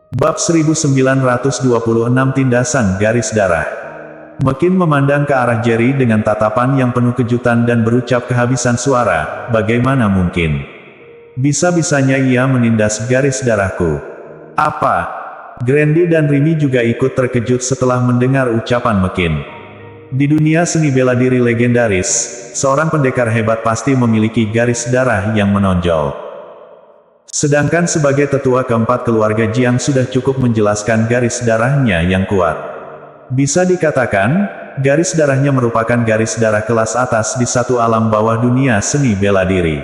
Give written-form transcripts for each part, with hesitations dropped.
Bab 1926 Tindasan Garis Darah. Mekin memandang ke arah Jerry dengan tatapan yang penuh kejutan dan berucap kehabisan suara, bagaimana mungkin? Bisa-bisanya ia menindas garis darahku. Apa? Grandy dan Remy juga ikut terkejut setelah mendengar ucapan Mekin. Di dunia seni bela diri legendaris, seorang pendekar hebat pasti memiliki garis darah yang menonjol. Sedangkan sebagai tetua keempat keluarga Jiang sudah cukup menjelaskan garis darahnya yang kuat. Bisa dikatakan, garis darahnya merupakan garis darah kelas atas di satu alam bawah dunia seni bela diri.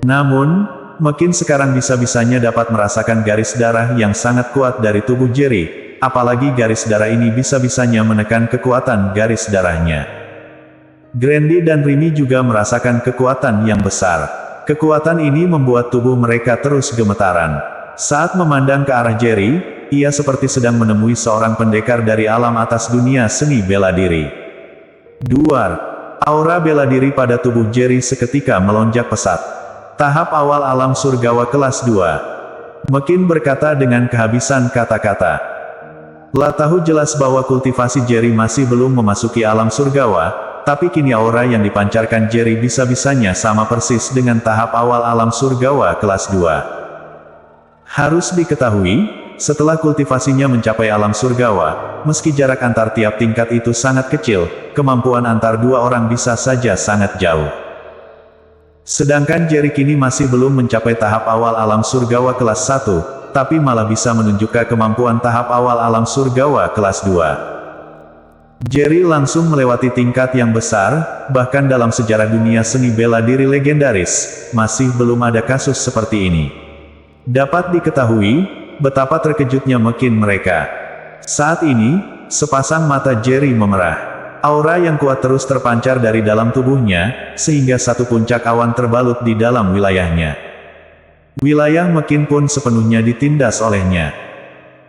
Namun, Mekin sekarang bisa-bisanya dapat merasakan garis darah yang sangat kuat dari tubuh Jerry, apalagi garis darah ini bisa-bisanya menekan kekuatan garis darahnya. Grandy dan Remy juga merasakan kekuatan yang besar. Kekuatan ini membuat tubuh mereka terus gemetaran. Saat memandang ke arah Jerry, ia seperti sedang menemui seorang pendekar dari alam atas dunia seni bela diri. Duar. Aura bela diri pada tubuh Jerry seketika melonjak pesat. Tahap awal alam surgawa kelas 2. Mekin berkata dengan kehabisan kata-kata. Lah tahu jelas bahwa kultivasi Jerry masih belum memasuki alam surgawa, tapi kini aura yang dipancarkan Jerry bisa-bisanya sama persis dengan tahap awal alam surgawa kelas 2. Harus diketahui, setelah kultivasinya mencapai alam surgawa, meski jarak antar tiap tingkat itu sangat kecil, kemampuan antar dua orang bisa saja sangat jauh. Sedangkan Jerry kini masih belum mencapai tahap awal alam surgawa kelas 1, tapi malah bisa menunjukkan kemampuan tahap awal alam surgawa kelas 2. Jerry langsung melewati tingkat yang besar, bahkan dalam sejarah dunia seni bela diri legendaris, masih belum ada kasus seperti ini. Dapat diketahui, betapa terkejutnya Mekin mereka. Saat ini, sepasang mata Jerry memerah. Aura yang kuat terus terpancar dari dalam tubuhnya, sehingga satu puncak awan terbalut di dalam wilayahnya. Wilayah Mekin pun sepenuhnya ditindas olehnya.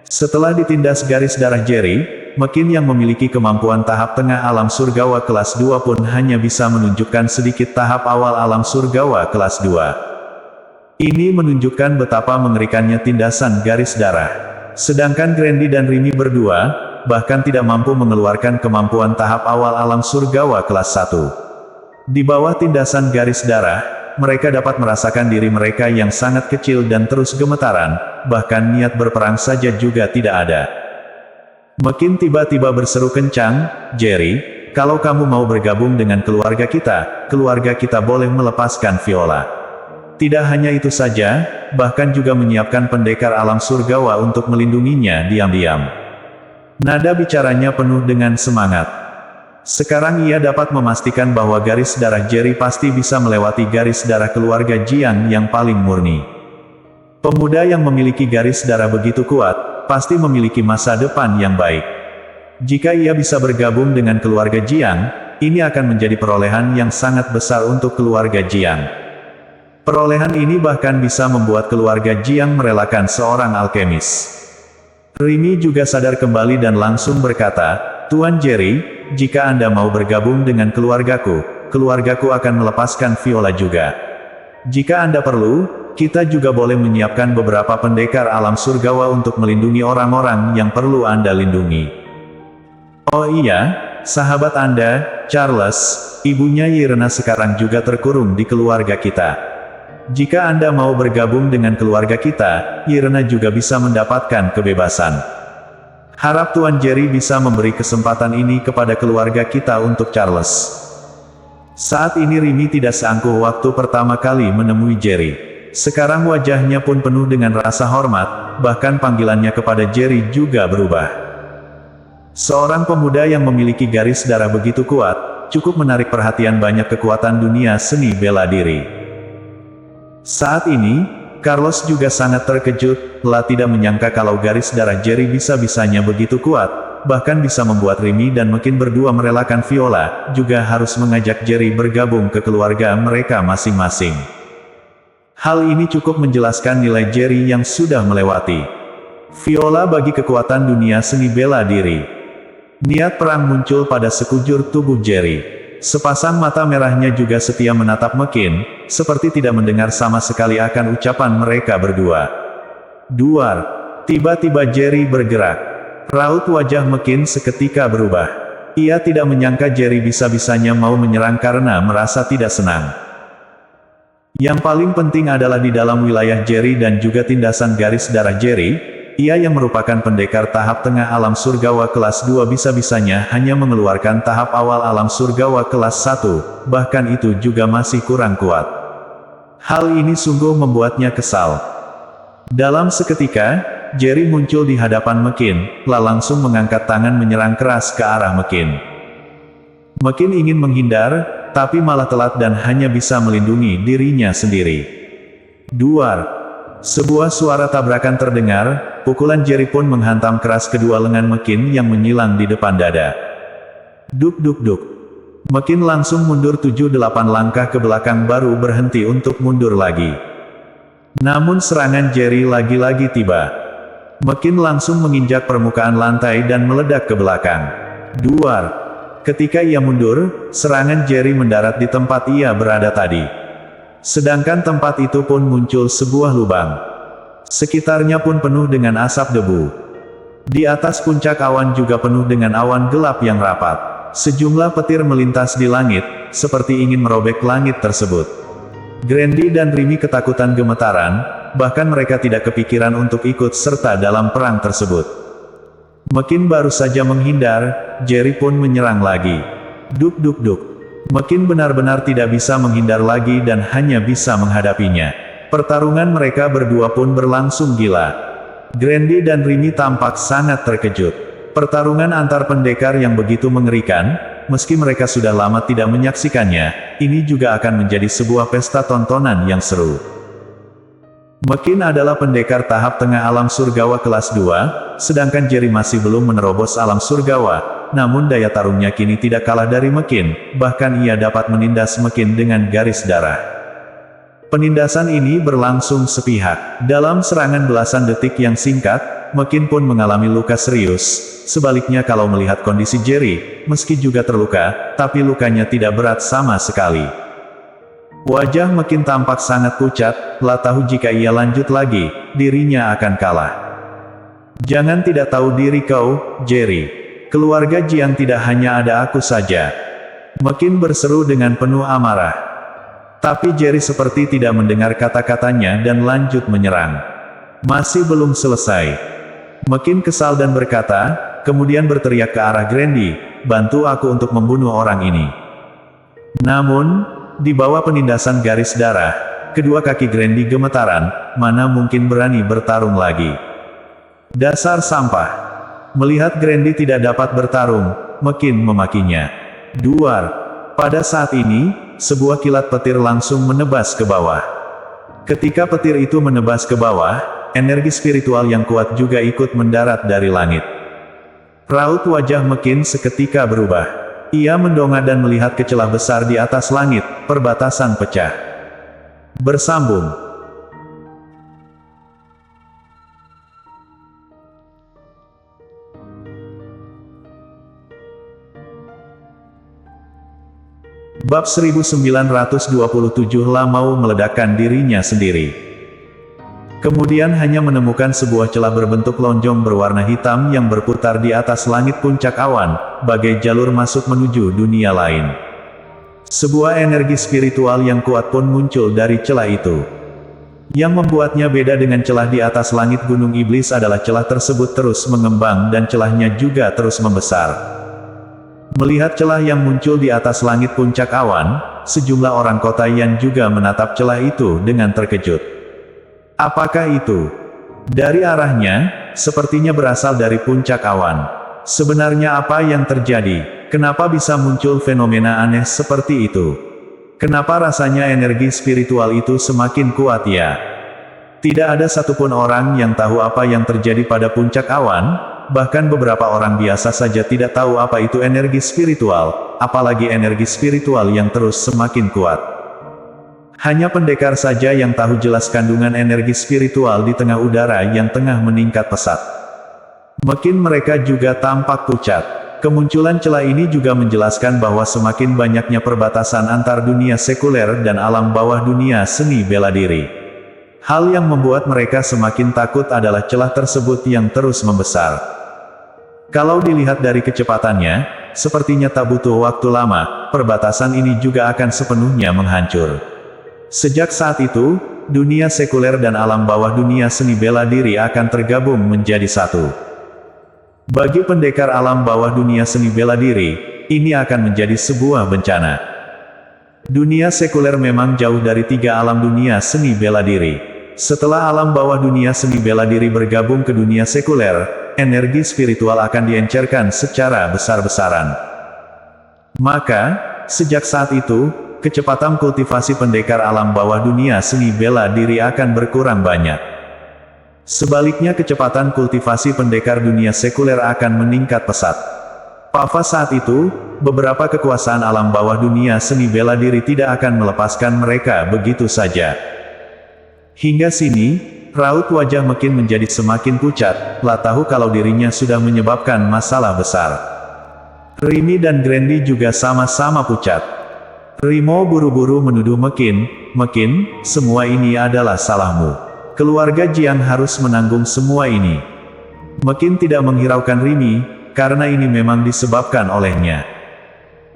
Setelah ditindas garis darah Jerry, Mekin yang memiliki kemampuan tahap tengah alam surgawa kelas 2 pun hanya bisa menunjukkan sedikit tahap awal alam surgawa kelas 2. Ini menunjukkan betapa mengerikannya tindasan garis darah. Sedangkan Grandy dan Remy berdua, bahkan tidak mampu mengeluarkan kemampuan tahap awal alam surgawa kelas 1. Di bawah tindasan garis darah, mereka dapat merasakan diri mereka yang sangat kecil dan terus gemetaran, bahkan niat berperang saja juga tidak ada. Mekin tiba-tiba berseru kencang, Jerry, kalau kamu mau bergabung dengan keluarga kita boleh melepaskan Viola. Tidak hanya itu saja, bahkan juga menyiapkan pendekar alam surgawa untuk melindunginya diam-diam. Nada bicaranya penuh dengan semangat. Sekarang ia dapat memastikan bahwa garis darah Jerry pasti bisa melewati garis darah keluarga Jiang yang paling murni. Pemuda yang memiliki garis darah begitu kuat, pasti memiliki masa depan yang baik. Jika ia bisa bergabung dengan keluarga Jiang, ini akan menjadi perolehan yang sangat besar untuk keluarga Jiang. Perolehan ini bahkan bisa membuat keluarga Jiang merelakan seorang alkemis. Remy juga sadar kembali dan langsung berkata, Tuan Jerry, jika Anda mau bergabung dengan keluargaku akan melepaskan Viola juga. Jika Anda perlu, kita juga boleh menyiapkan beberapa pendekar alam surgawa untuk melindungi orang-orang yang perlu Anda lindungi. Oh iya, sahabat Anda, Charles, ibunya Irena sekarang juga terkurung di keluarga kita. Jika Anda mau bergabung dengan keluarga kita, Irena juga bisa mendapatkan kebebasan. Harap Tuan Jerry bisa memberi kesempatan ini kepada keluarga kita untuk Charles. Saat ini Remy tidak seangkuh waktu pertama kali menemui Jerry. Sekarang wajahnya pun penuh dengan rasa hormat, bahkan panggilannya kepada Jerry juga berubah. Seorang pemuda yang memiliki garis darah begitu kuat, cukup menarik perhatian banyak kekuatan dunia seni bela diri. Saat ini, Carlos juga sangat terkejut, tidak menyangka kalau garis darah Jerry bisa-bisanya begitu kuat, bahkan bisa membuat Remy dan Mekin berdua merelakan Viola, juga harus mengajak Jerry bergabung ke keluarga mereka masing-masing. Hal ini cukup menjelaskan nilai Jerry yang sudah melewati Viola bagi kekuatan dunia seni bela diri. Niat perang muncul pada sekujur tubuh Jerry. Sepasang mata merahnya juga setia menatap Mekin, seperti tidak mendengar sama sekali akan ucapan mereka berdua. Duar. Tiba-tiba Jerry bergerak. Raut wajah Mekin seketika berubah. Ia tidak menyangka Jerry bisa-bisanya mau menyerang karena merasa tidak senang. Yang paling penting adalah di dalam wilayah Jerry dan juga tindasan garis darah Jerry, ia yang merupakan pendekar tahap tengah alam surgawa kelas 2 bisa-bisanya hanya mengeluarkan tahap awal alam surgawa kelas 1, bahkan itu juga masih kurang kuat. Hal ini sungguh membuatnya kesal. Dalam seketika, Jerry muncul di hadapan Mekin, langsung mengangkat tangan menyerang keras ke arah Mekin. Mekin ingin menghindar, tapi malah telat dan hanya bisa melindungi dirinya sendiri. Duar. Sebuah suara tabrakan terdengar, pukulan Jerry pun menghantam keras kedua lengan Mekin yang menyilang di depan dada. Duk duk duk. Mekin langsung mundur 7-8 langkah ke belakang baru berhenti untuk mundur lagi. Namun serangan Jerry lagi-lagi tiba. Mekin langsung menginjak permukaan lantai dan meledak ke belakang. Duar. Ketika ia mundur, serangan Jerry mendarat di tempat ia berada tadi. Sedangkan tempat itu pun muncul sebuah lubang. Sekitarnya pun penuh dengan asap debu. Di atas puncak awan juga penuh dengan awan gelap yang rapat. Sejumlah petir melintas di langit, seperti ingin merobek langit tersebut. Grandy dan Rimi ketakutan gemetaran, bahkan mereka tidak kepikiran untuk ikut serta dalam perang tersebut. Mekin baru saja menghindar, Jerry pun menyerang lagi. Duk duk duk. Mekin benar-benar tidak bisa menghindar lagi dan hanya bisa menghadapinya. Pertarungan mereka berdua pun berlangsung gila. Grandy dan Rimi tampak sangat terkejut. Pertarungan antar pendekar yang begitu mengerikan, meski mereka sudah lama tidak menyaksikannya, ini juga akan menjadi sebuah pesta tontonan yang seru. Mekin adalah pendekar tahap tengah alam surgawa kelas 2, sedangkan Jerry masih belum menerobos alam surgawa, namun daya tarungnya kini tidak kalah dari Mekin, bahkan ia dapat menindas Mekin dengan garis darah. Penindasan ini berlangsung sepihak. Dalam serangan belasan detik yang singkat, Mekin pun mengalami luka serius. Sebaliknya kalau melihat kondisi Jerry, meski juga terluka, tapi lukanya tidak berat sama sekali. Wajah Mekin tampak sangat pucat, lah tahu jika ia lanjut lagi, dirinya akan kalah. Jangan tidak tahu diri kau, Jerry. Keluarga Jiang tidak hanya ada aku saja. Mekin berseru dengan penuh amarah. Tapi Jerry seperti tidak mendengar kata-katanya dan lanjut menyerang. Masih belum selesai. Mekin kesal dan berkata, kemudian berteriak ke arah Grandy, bantu aku untuk membunuh orang ini. Namun, di bawah penindasan garis darah, kedua kaki Grandy gemetaran, mana mungkin berani bertarung lagi. Dasar sampah. Melihat Grandy tidak dapat bertarung, Mekin memakinya. Duar. Pada saat ini, sebuah kilat petir langsung menebas ke bawah. Ketika petir itu menebas ke bawah, energi spiritual yang kuat juga ikut mendarat dari langit. Raut wajah Mekin seketika berubah. Ia mendongak dan melihat ke celah besar di atas langit, perbatasan pecah. Bersambung. Bab 1927 lah mau meledakkan dirinya sendiri. Kemudian hanya menemukan sebuah celah berbentuk lonjong berwarna hitam yang berputar di atas langit puncak awan, bagai jalur masuk menuju dunia lain. Sebuah energi spiritual yang kuat pun muncul dari celah itu. Yang membuatnya beda dengan celah di atas langit Gunung Iblis adalah celah tersebut terus mengembang dan celahnya juga terus membesar. Melihat celah yang muncul di atas langit puncak awan, sejumlah orang kota yang juga menatap celah itu dengan terkejut. Apakah itu? Dari arahnya, sepertinya berasal dari puncak awan. Sebenarnya apa yang terjadi? Kenapa bisa muncul fenomena aneh seperti itu? Kenapa rasanya energi spiritual itu semakin kuat ya? Tidak ada satupun orang yang tahu apa yang terjadi pada puncak awan. Bahkan beberapa orang biasa saja tidak tahu apa itu energi spiritual, apalagi energi spiritual yang terus semakin kuat. Hanya pendekar saja yang tahu jelas kandungan energi spiritual di tengah udara yang tengah meningkat pesat. Mekin mereka juga tampak pucat. Kemunculan celah ini juga menjelaskan bahwa semakin banyaknya perbatasan antar dunia sekuler dan alam bawah dunia seni bela diri. Hal yang membuat mereka semakin takut adalah celah tersebut yang terus membesar. Kalau dilihat dari kecepatannya, sepertinya tak butuh waktu lama, perbatasan ini juga akan sepenuhnya menghancur. Sejak saat itu, dunia sekuler dan alam bawah dunia seni bela diri akan tergabung menjadi satu. Bagi pendekar alam bawah dunia seni bela diri, ini akan menjadi sebuah bencana. Dunia sekuler memang jauh dari tiga alam dunia seni bela diri. Setelah alam bawah dunia seni bela diri bergabung ke dunia sekuler, energi spiritual akan diencerkan secara besar-besaran. Maka, sejak saat itu, kecepatan kultivasi pendekar alam bawah dunia seni bela diri akan berkurang banyak. Sebaliknya kecepatan kultivasi pendekar dunia sekuler akan meningkat pesat. Pada saat itu, beberapa kekuasaan alam bawah dunia seni bela diri tidak akan melepaskan mereka begitu saja. Hingga sini, raut wajah Mekin menjadi semakin pucat, lah tahu kalau dirinya sudah menyebabkan masalah besar. Rimi dan Grandy juga sama-sama pucat. Rimo buru-buru menuduh Mekin, "Mekin, semua ini adalah salahmu. Keluarga Jiang harus menanggung semua ini." Mekin tidak menghiraukan Rimi, karena ini memang disebabkan olehnya.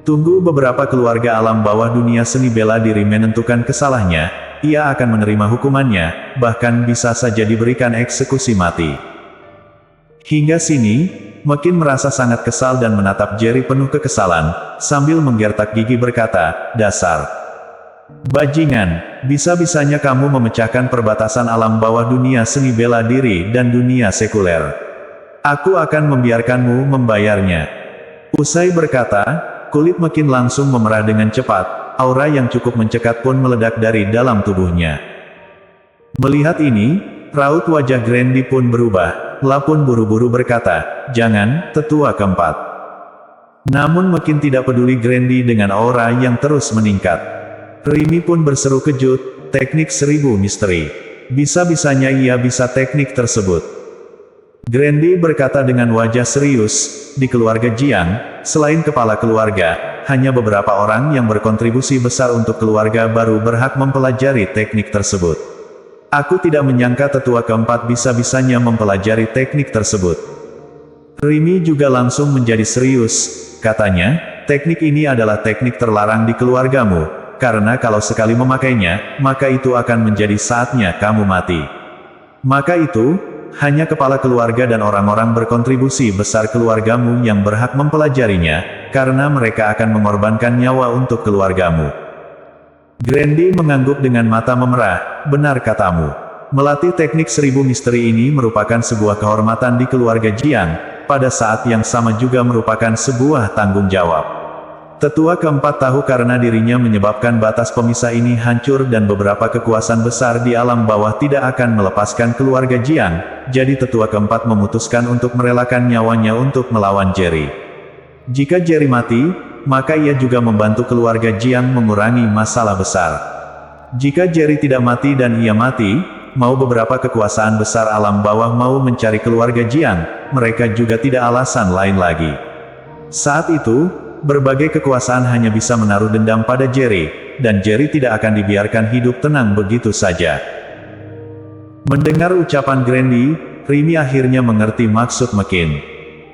Tunggu beberapa keluarga alam bawah dunia seni bela diri menentukan kesalahannya, ia akan menerima hukumannya, bahkan bisa saja diberikan eksekusi mati. Hingga sini, Mekin merasa sangat kesal dan menatap Jerry penuh kekesalan, sambil menggertak gigi berkata, "Dasar bajingan, bisa-bisanya kamu memecahkan perbatasan alam bawah dunia seni bela diri dan dunia sekuler. Aku akan membiarkanmu membayarnya." Usai berkata, kulit Mekin langsung memerah dengan cepat, aura yang cukup mencekat pun meledak dari dalam tubuhnya. Melihat ini, raut wajah Grandy pun berubah, lah pun buru-buru berkata, "Jangan, tetua keempat." Namun Mekin tidak peduli Grandy dengan aura yang terus meningkat. Rimi pun berseru kejut, "Teknik 1000 misteri. Bisa-bisanya ia bisa teknik tersebut." Grandy berkata dengan wajah serius, "Di keluarga Jiang, selain kepala keluarga, hanya beberapa orang yang berkontribusi besar untuk keluarga baru berhak mempelajari teknik tersebut. Aku tidak menyangka tetua keempat bisa-bisanya mempelajari teknik tersebut." Rimi juga langsung menjadi serius, katanya, "Teknik ini adalah teknik terlarang di keluargamu, karena kalau sekali memakainya, maka itu akan menjadi saatnya kamu mati. Maka itu, hanya kepala keluarga dan orang-orang berkontribusi besar keluargamu yang berhak mempelajarinya, karena mereka akan mengorbankan nyawa untuk keluargamu." Grandy mengangguk dengan mata memerah, "Benar katamu. Melatih teknik 1000 misteri ini merupakan sebuah kehormatan di keluarga Jiang, pada saat yang sama juga merupakan sebuah tanggung jawab." Tetua keempat tahu karena dirinya menyebabkan batas pemisah ini hancur dan beberapa kekuasaan besar di alam bawah tidak akan melepaskan keluarga Jiang, jadi tetua keempat memutuskan untuk merelakan nyawanya untuk melawan Jerry. Jika Jerry mati, maka ia juga membantu keluarga Jiang mengurangi masalah besar. Jika Jerry tidak mati dan ia mati, mau beberapa kekuasaan besar alam bawah mau mencari keluarga Jiang, mereka juga tidak alasan lain lagi. Saat itu, berbagai kekuasaan hanya bisa menaruh dendam pada Jerry, dan Jerry tidak akan dibiarkan hidup tenang begitu saja. Mendengar ucapan Grandy, Rimi akhirnya mengerti maksud Mekin.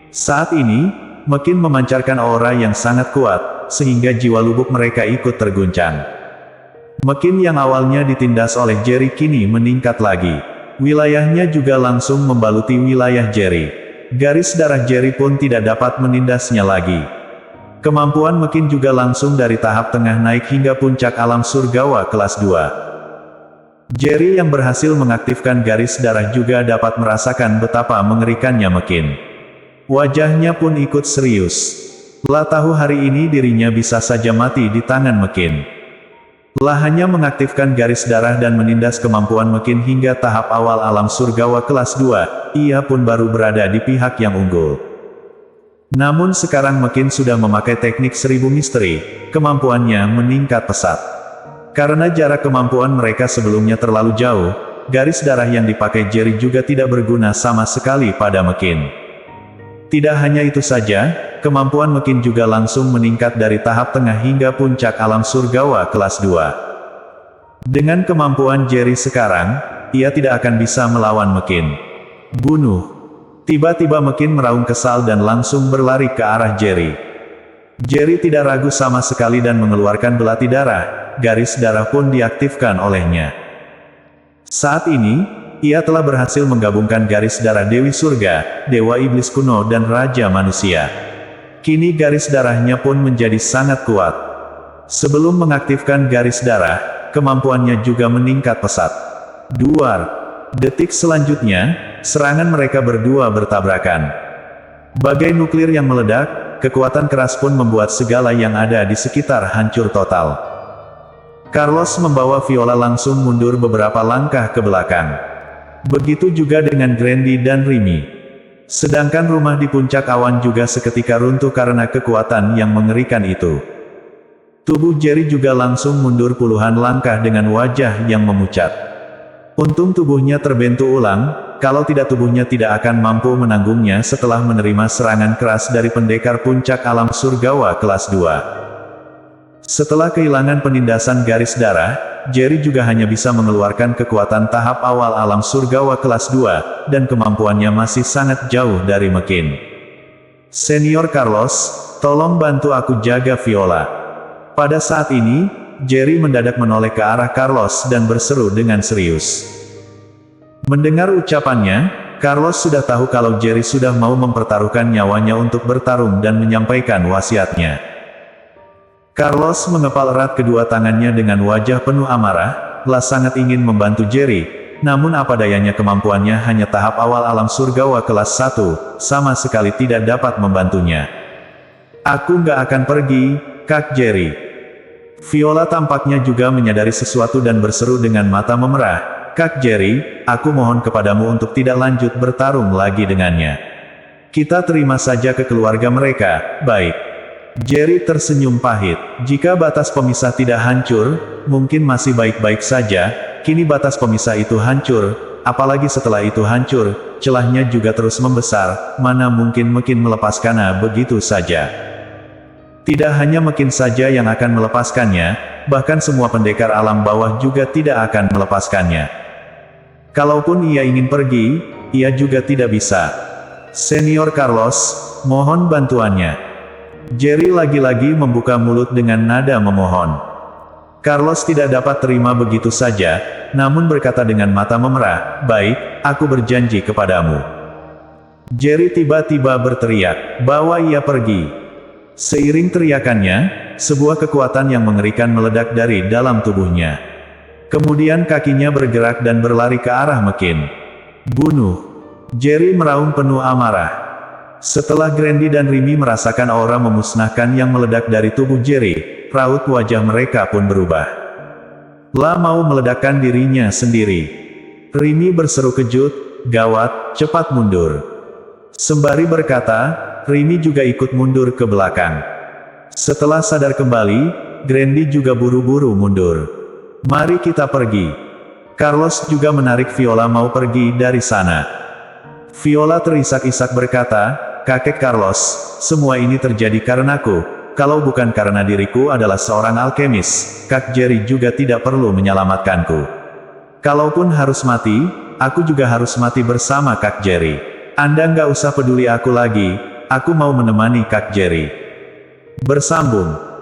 Saat ini, Mekin memancarkan aura yang sangat kuat, sehingga jiwa lubuk mereka ikut terguncang. Mekin yang awalnya ditindas oleh Jerry kini meningkat lagi. Wilayahnya juga langsung membaluti wilayah Jerry. Garis darah Jerry pun tidak dapat menindasnya lagi. Kemampuan Mekin juga langsung dari tahap tengah naik hingga puncak alam surgawa kelas 2. Jerry yang berhasil mengaktifkan garis darah juga dapat merasakan betapa mengerikannya Mekin. Wajahnya pun ikut serius. Lah tahu hari ini dirinya bisa saja mati di tangan Mekin. Lah hanya mengaktifkan garis darah dan menindas kemampuan Mekin hingga tahap awal alam surgawa kelas 2, ia pun baru berada di pihak yang unggul. Namun sekarang Mekin sudah memakai teknik 1000 misteri, kemampuannya meningkat pesat. Karena jarak kemampuan mereka sebelumnya terlalu jauh, garis darah yang dipakai Jerry juga tidak berguna sama sekali pada Mekin. Tidak hanya itu saja, kemampuan Mekin juga langsung meningkat dari tahap tengah hingga puncak alam surgawa kelas 2. Dengan kemampuan Jerry sekarang, ia tidak akan bisa melawan Mekin. Bunuh. Tiba-tiba Mekin meraung kesal dan langsung berlari ke arah Jerry. Jerry tidak ragu sama sekali dan mengeluarkan belati darah, garis darah pun diaktifkan olehnya. Saat ini, ia telah berhasil menggabungkan garis darah Dewi Surga, Dewa Iblis Kuno dan Raja Manusia. Kini garis darahnya pun menjadi sangat kuat. Sebelum mengaktifkan garis darah, kemampuannya juga meningkat pesat. Duar. Detik selanjutnya, serangan mereka berdua bertabrakan. Bagai nuklir yang meledak, kekuatan keras pun membuat segala yang ada di sekitar hancur total. Carlos membawa Viola langsung mundur beberapa langkah ke belakang. Begitu juga dengan Grandy dan Remy. Sedangkan rumah di puncak awan juga seketika runtuh karena kekuatan yang mengerikan itu. Tubuh Jerry juga langsung mundur puluhan langkah dengan wajah yang memucat. Untung tubuhnya terbentuk ulang, kalau tidak tubuhnya tidak akan mampu menanggungnya setelah menerima serangan keras dari pendekar puncak alam surgawa kelas 2. Setelah kehilangan penindasan garis darah, Jerry juga hanya bisa mengeluarkan kekuatan tahap awal alam surgawa kelas 2, dan kemampuannya masih sangat jauh dari Mekin. Senior Carlos, tolong bantu aku jaga Viola. Pada saat ini, Jerry mendadak menoleh ke arah Carlos dan berseru dengan serius. Mendengar ucapannya, Carlos sudah tahu kalau Jerry sudah mau mempertaruhkan nyawanya untuk bertarung dan menyampaikan wasiatnya. Carlos mengepal erat kedua tangannya dengan wajah penuh amarah, sangat ingin membantu Jerry, namun apa dayanya kemampuannya hanya tahap awal alam surgawa kelas 1, sama sekali tidak dapat membantunya. Aku nggak akan pergi, Kak Jerry. Viola tampaknya juga menyadari sesuatu dan berseru dengan mata memerah, Kak Jerry, aku mohon kepadamu untuk tidak lanjut bertarung lagi dengannya. Kita terima saja ke keluarga mereka, baik. Jerry tersenyum pahit, jika batas pemisah tidak hancur, mungkin masih baik-baik saja, kini batas pemisah itu hancur, apalagi setelah itu hancur, celahnya juga terus membesar, mana mungkin melepaskannya begitu saja. Tidak hanya Mekin saja yang akan melepaskannya, bahkan semua pendekar alam bawah juga tidak akan melepaskannya. Kalaupun ia ingin pergi, ia juga tidak bisa. Senior Carlos, mohon bantuannya. Jerry lagi-lagi membuka mulut dengan nada memohon. Carlos tidak dapat terima begitu saja, namun berkata dengan mata memerah, baik, aku berjanji kepadamu. Jerry tiba-tiba berteriak, bawa ia pergi. Seiring teriakannya, sebuah kekuatan yang mengerikan meledak dari dalam tubuhnya. Kemudian kakinya bergerak dan berlari ke arah Mekin. Bunuh. Jerry meraung penuh amarah. Setelah Grandy dan Remy merasakan aura memusnahkan yang meledak dari tubuh Jerry, raut wajah mereka pun berubah. Mau meledakkan dirinya sendiri. Remy berseru kejut, gawat, cepat mundur. Sembari berkata, Remy juga ikut mundur ke belakang. Setelah sadar kembali, Grandy juga buru-buru mundur. Mari kita pergi. Carlos juga menarik Viola mau pergi dari sana. Viola terisak-isak berkata, Kakek Carlos, semua ini terjadi karenaku. Kalau bukan karena diriku adalah seorang alkemis, Kak Jerry juga tidak perlu menyelamatkanku. Kalaupun harus mati, aku juga harus mati bersama Kak Jerry. Anda nggak usah peduli aku lagi. Aku mau menemani Kak Jerry. Bersambung.